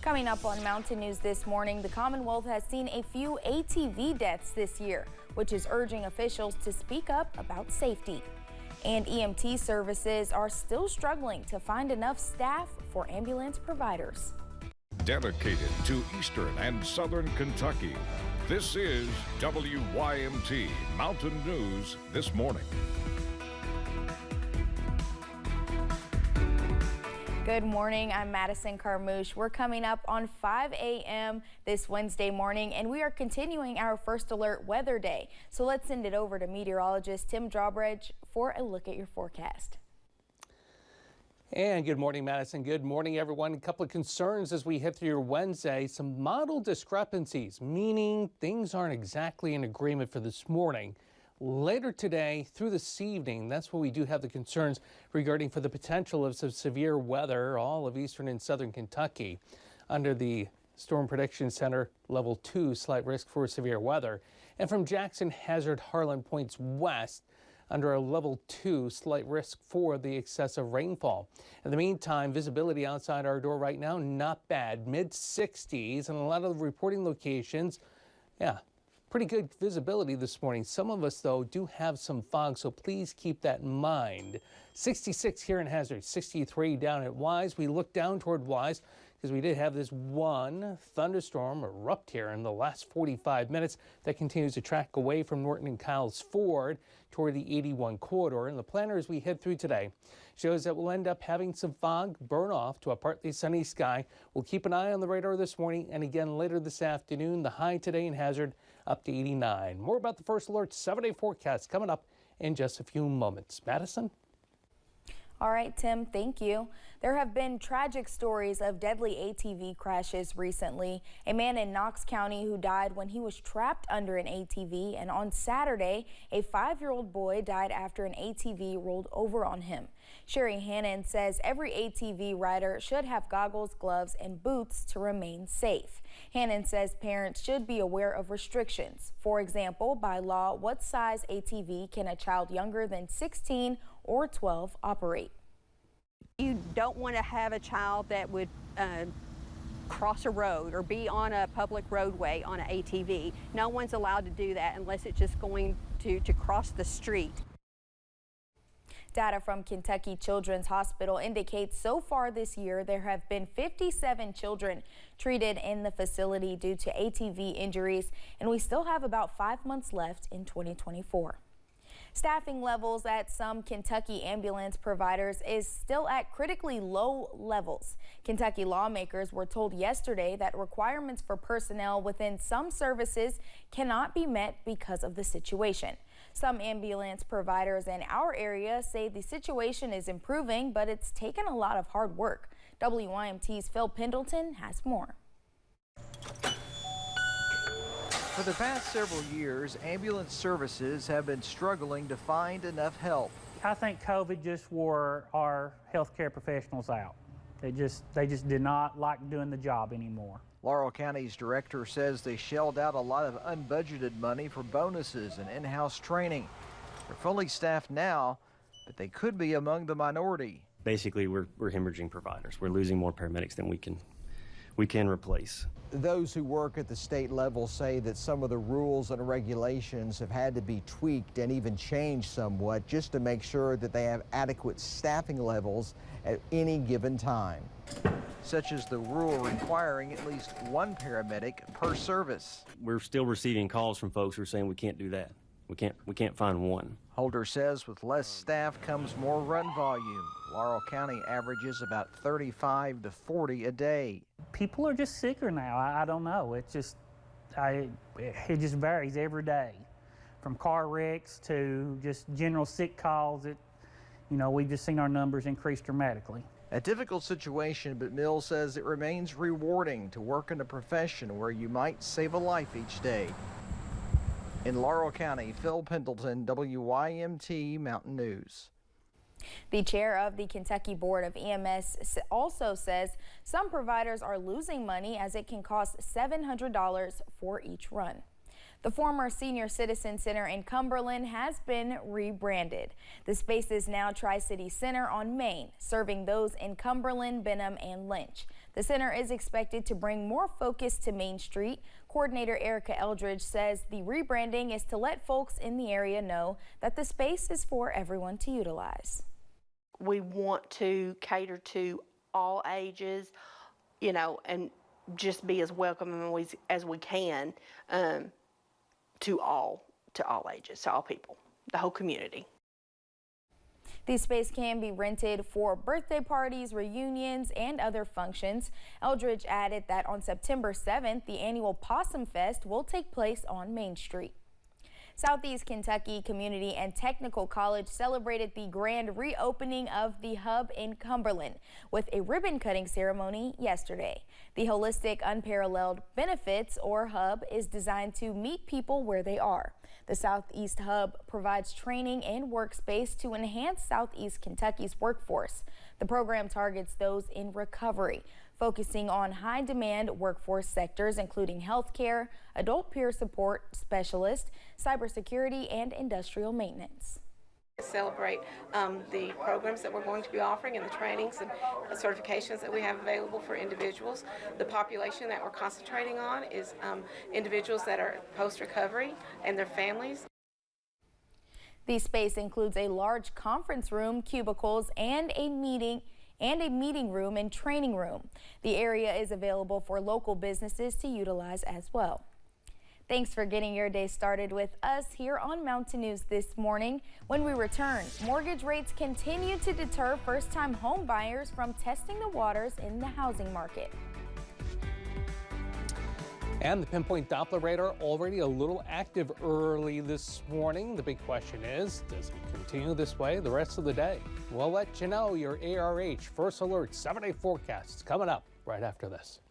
Coming up on Mountain News this morning, the Commonwealth has seen a few ATV deaths this year, which is urging officials to speak up about safety. And EMT services are still struggling to find enough staff for ambulance providers. Dedicated to Eastern and Southern Kentucky, this is WYMT Mountain News this morning. Good morning, I'm Madison Carmouche. We're coming up on 5 a.m. this Wednesday morning, and we are continuing our first alert weather day. So let's send it over to meteorologist Tim Drawbridge for a look at your forecast. And good morning, Madison. Good morning, everyone. A couple of concerns as we head through your Wednesday. Some model discrepancies, meaning things aren't exactly in agreement for this morning. Later today through this evening, that's where we do have the concerns regarding for the potential of some severe weather, all of eastern and southern Kentucky. Under the Storm Prediction Center, level 2, slight risk for severe weather. And from Jackson Hazard Harlan points west, under a level 2, slight risk for the excessive rainfall. In the meantime, visibility outside our door right now, not bad, mid-60s, and a lot of the reporting locations, pretty good visibility this morning. Some of us, though, do have some fog, so please keep that in mind. 66 here in Hazard, 63 down at Wise. We look down toward Wise because we did have this one thunderstorm erupt here in the last 45 minutes that continues to track away from Norton and Kyles Ford toward the 81 corridor. And the planner as we head through today shows that we'll end up having some fog burn off to a partly sunny sky. We'll keep an eye on the radar this morning and again later this afternoon. The high today in Hazard up to 89. More about the First Alert 7-day forecast coming up in just a few moments. Madison? All right, Tim, thank you. There have been tragic stories of deadly ATV crashes recently. A man in Knox County who died when he was trapped under an ATV, and on Saturday, a 5-year-old boy died after an ATV rolled over on him. Sherry Hannon says every ATV rider should have goggles, gloves, and boots to remain safe. Hannon says parents should be aware of restrictions. For example, by law, what size ATV can a child younger than 16 or 12 operate? You don't want to have a child that would cross a road or be on a public roadway on an ATV. No one's allowed to do that unless it's just going to cross the street. Data from Kentucky Children's Hospital indicates so far this year there have been 57 children treated in the facility due to ATV injuries, and we still have about 5 months left in 2024. Staffing levels at some Kentucky ambulance providers is still at critically low levels. Kentucky lawmakers were told yesterday that requirements for personnel within some services cannot be met because of the situation. Some ambulance providers in our area say the situation is improving, but it's taken a lot of hard work. WYMT's Phil Pendleton has more. For the past several years, ambulance services have been struggling to find enough help. I think COVID just wore our healthcare professionals out. They just did not like doing the job anymore. Laurel County's director says they shelled out a lot of unbudgeted money for bonuses and in-house training. They're fully staffed now, but they could be among the minority. Basically, we're hemorrhaging providers. We're losing more paramedics than we can replace. Those who work at the state level say that some of the rules and regulations have had to be tweaked and even changed somewhat just to make sure that they have adequate staffing levels at any given time, such as the rule requiring at least one paramedic per service. We're still receiving calls from folks who are saying we can't do that. We can't find one. Holder says with less staff comes more run volume. Laurel County averages about 35 to 40 a day. People are just sicker now. I don't know. It just varies every day, from car wrecks to just general sick calls. We've just seen our numbers increase dramatically. A difficult situation, but Mills says it remains rewarding to work in a profession where you might save a life each day. In Laurel County, Phil Pendleton, WYMT Mountain News. The chair of the Kentucky Board of EMS also says some providers are losing money as it can cost $700 for each run. The former Senior Citizen Center in Cumberland has been rebranded. The space is now Tri-City Center on Main, serving those in Cumberland, Benham, and Lynch. The center is expected to bring more focus to Main Street. Coordinator Erica Eldridge says the rebranding is to let folks in the area know that the space is for everyone to utilize. We want to cater to all ages, you know, and just be as welcoming as we can to all ages, to all people, the whole community. The space can be rented for birthday parties, reunions, and other functions. Eldridge added that on September 7th, the annual Possum Fest will take place on Main Street. Southeast Kentucky Community and Technical College celebrated the grand reopening of the Hub in Cumberland with a ribbon-cutting ceremony yesterday. The Holistic Unparalleled Benefits, or Hub, is designed to meet people where they are. The Southeast Hub provides training and workspace to enhance Southeast Kentucky's workforce. The program targets those in recovery, focusing on high-demand workforce sectors including healthcare, adult peer support specialists, cybersecurity, and industrial maintenance. Celebrate the programs that we're going to be offering and the trainings and certifications that we have available for individuals. The population that we're concentrating on is individuals that are post-recovery and their families. The space includes a large conference room, cubicles, and a meeting room and training room. The area is available for local businesses to utilize as well. Thanks for getting your day started with us here on Mountain News this morning. When we return, mortgage rates continue to deter first-time home buyers from testing the waters in the housing market. And the Pinpoint Doppler radar already a little active early this morning. The big question is, does it continue this way the rest of the day? We'll let you know. Your ARH First Alert 7-day forecast is coming up right after this.